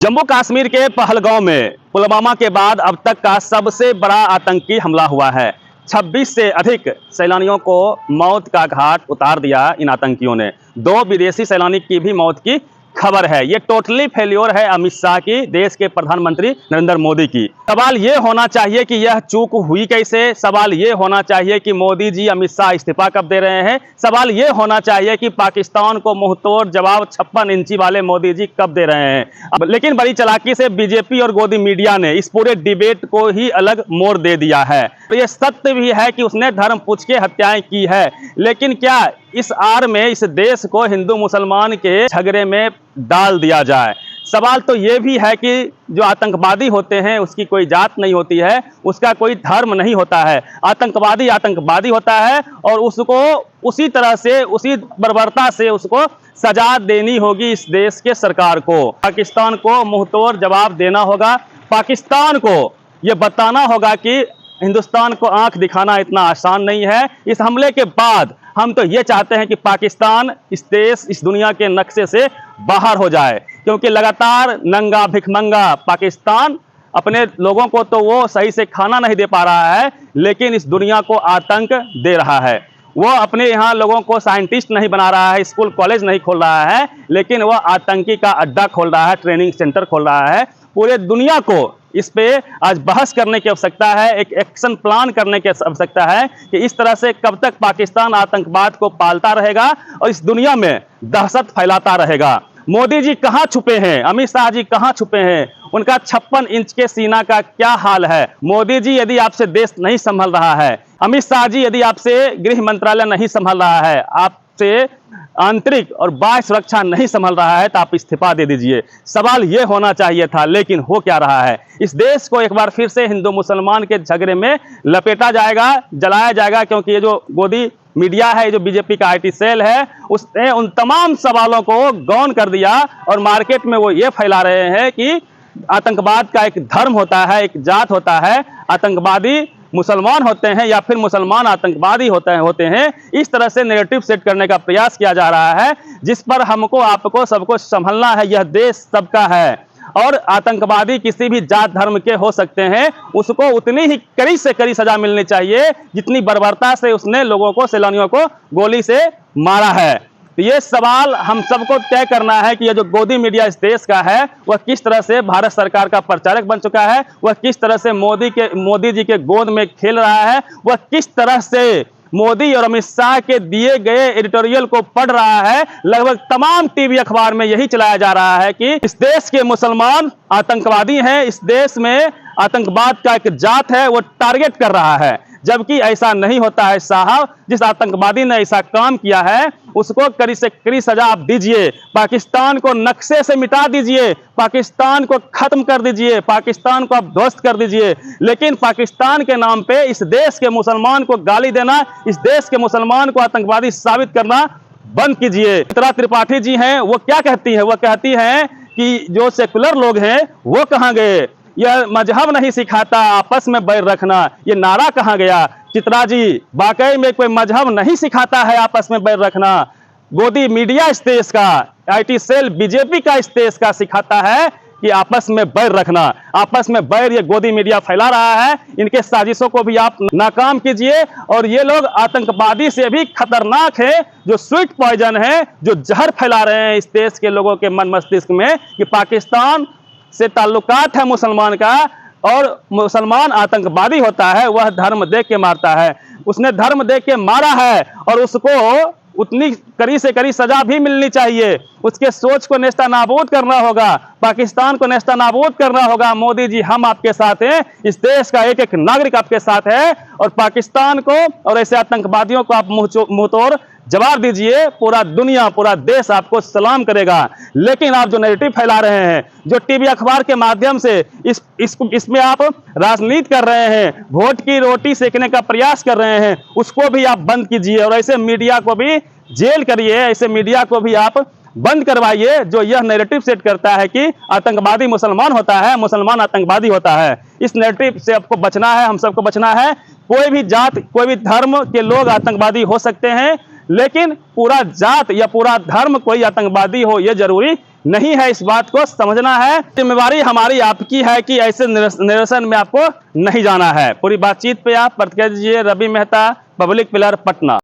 जम्मू कश्मीर के पहलगांव में पुलवामा के बाद अब तक का सबसे बड़ा आतंकी हमला हुआ है। 26 से अधिक सैलानियों को मौत का घाट उतार दिया इन आतंकियों ने। 2 विदेशी सैलानी की भी मौत की खबर है। ये टोटली फेल्योर है अमित शाह की, देश के प्रधानमंत्री नरेंद्र मोदी की। सवाल ये होना चाहिए कि यह चूक हुई कैसे। सवाल ये होना चाहिए कि मोदी जी अमित शाह इस्तीफा कब दे रहे हैं। सवाल ये होना चाहिए कि पाकिस्तान को मुंहतोड़ जवाब 56 इंची वाले मोदी जी कब दे रहे हैं। लेकिन बड़ी चालाकी से बीजेपी और गोदी मीडिया ने इस पूरे डिबेट को ही अलग मोड़ दे दिया है। तो ये सत्य भी है कि उसने धर्म पूछ के हत्याएं की है, लेकिन क्या इस आड़ में इस देश को हिंदू मुसलमान के झगड़े में डाल दिया जाए। सवाल तो ये भी है कि जो आतंकवादी होते हैं उसकी कोई जात नहीं होती है, उसका कोई धर्म नहीं होता है। आतंकवादी आतंकवादी होता है और उसको उसी तरह से, उसी बर्बरता से उसको सजा देनी होगी इस देश के सरकार को। पाकिस्तान को मुंहतोड़ जवाब देना होगा। पाकिस्तान को ये बताना होगा कि हिंदुस्तान को आंख दिखाना इतना आसान नहीं है। इस हमले के बाद हम तो ये चाहते हैं कि पाकिस्तान इस देश, इस दुनिया के नक्शे से बाहर हो जाए, क्योंकि लगातार नंगा भिखमंगा पाकिस्तान अपने लोगों को तो वो सही से खाना नहीं दे पा रहा है, लेकिन इस दुनिया को आतंक दे रहा है। वो अपने यहाँ लोगों को साइंटिस्ट नहीं बना रहा है, स्कूल कॉलेज नहीं खोल रहा है, लेकिन वह आतंकी का अड्डा खोल रहा है, ट्रेनिंग सेंटर खोल रहा है। पूरे दुनिया को इस पे आज बहस करने की आवश्यकता है, एक एक्शन प्लान करने की आवश्यकता है कि इस तरह से कब तक पाकिस्तान आतंकवाद को पालता रहेगा और इस दुनिया में दहशत फैलाता रहेगा। मोदी जी कहाँ छुपे हैं, अमित शाह जी कहाँ छुपे हैं, उनका 56 इंच के सीना का क्या हाल है। मोदी जी यदि आपसे देश नहीं संभल रहा है, अमित शाह जी यदि आपसे गृह मंत्रालय नहीं संभल रहा है, आपसे आंतरिक और बाह्य सुरक्षा नहीं संभल रहा है, तो आप इस्तीफा दे दीजिए। सवाल यह होना चाहिए था, लेकिन हो क्या रहा है। इस देश को एक बार फिर से हिंदू मुसलमान के झगड़े में लपेटा जाएगा, जलाया जाएगा, क्योंकि ये जो गोदी मीडिया है, जो बीजेपी का आईटी सेल है, उसने उन तमाम सवालों को गौन कर दिया और मार्केट में वो ये फैला रहे हैं कि आतंकवाद का एक धर्म होता है, एक जात होता है, आतंकवादी मुसलमान होते हैं या फिर मुसलमान आतंकवादी होते हैं। इस तरह से नैरेटिव सेट करने का प्रयास किया जा रहा है, जिस पर हमको, आपको, सबको संभलना है। यह देश सबका है और आतंकवादी किसी भी जात धर्म के हो सकते हैं, उसको उतनी ही कड़ी से कड़ी सजा मिलनी चाहिए जितनी बर्बरता से उसने लोगों को, सैलानियों को गोली से मारा है। तो ये सवाल हम सबको तय करना है कि यह जो गोदी मीडिया इस देश का है, वह किस तरह से भारत सरकार का प्रचारक बन चुका है, वह किस तरह से मोदी जी के गोद में खेल रहा है, वह किस तरह से मोदी और अमित शाह के दिए गए एडिटोरियल को पढ़ रहा है। लगभग तमाम टीवी अखबार में यही चलाया जा रहा है कि इस देश के मुसलमान आतंकवादी हैं, इस देश में आतंकवाद का एक जात है, वो टारगेट कर रहा है। जबकि ऐसा नहीं होता है साहब। जिस आतंकवादी ने ऐसा काम किया है उसको कड़ी से कड़ी सजा आप दीजिए। पाकिस्तान को नक्शे से मिटा दीजिए, पाकिस्तान को खत्म कर दीजिए, पाकिस्तान को आप ध्वस्त कर दीजिए। लेकिन पाकिस्तान के नाम पे इस देश के मुसलमान को गाली देना, इस देश के मुसलमान को आतंकवादी साबित करना बंद कीजिए। चित्रा त्रिपाठी जी हैं, वो क्या कहती है, वो कहती हैं कि जो सेकुलर लोग हैं वो कहाँ गए, यह मजहब नहीं सिखाता आपस में बैर रखना, ये नारा कहाँ गया। चित्रा जी, वाकई में कोई मजहब नहीं सिखाता है आपस में बैर रखना। गोदी मीडिया इस देश का, आईटी सेल बीजेपी का इस देश का सिखाता है कि आपस में बैर रखना। आपस में बैर ये गोदी मीडिया फैला रहा है। इनके साजिशों को भी आप नाकाम कीजिए। और ये लोग आतंकवादी से भी खतरनाक है, जो स्वीट पॉइजन है, जो जहर फैला रहे हैं इस देश के लोगों के मन मस्तिष्क में कि पाकिस्तान से ताल्लुकात है मुसलमान का और मुसलमान आतंकवादी होता है, वह धर्म देख के मारता है। उसने धर्म देख के मारा है और उसको उतनी कड़ी से कड़ी सजा भी मिलनी चाहिए। उसके सोच को नेस्तानाबूद करना होगा, पाकिस्तान को नेस्तानाबूद करना होगा। मोदी जी, हम आपके साथ हैं, इस देश का एक एक नागरिक आपके साथ है और पाकिस्तान को और ऐसे आतंकवादियों को आप मुंहतोड़ जवाब दीजिए। पूरा दुनिया, पूरा देश आपको सलाम करेगा। लेकिन आप जो नैरेटिव फैला रहे हैं, जो टीवी अखबार के माध्यम से इसमें आप राजनीति कर रहे हैं, वोट की रोटी सेकने का प्रयास कर रहे हैं, उसको भी आप बंद कीजिए और ऐसे मीडिया को भी जेल करिए, ऐसे मीडिया को भी आप बंद करवाइए जो यह नैरेटिव सेट करता है कि आतंकवादी मुसलमान होता है, मुसलमान आतंकवादी होता है। इस नैरेटिव से आपको बचना है, हम सबको बचना है। कोई भी जात, कोई भी धर्म के लोग आतंकवादी हो सकते हैं, लेकिन पूरा जात या पूरा धर्म कोई आतंकवादी हो ये जरूरी नहीं है, इस बात को समझना है। जिम्मेवारी हमारी आपकी है कि ऐसे निरसन में आपको नहीं जाना है। पूरी बातचीत पे आप प्रतिक्रिया दीजिए। Ravi Mehta, public pillar, Patna.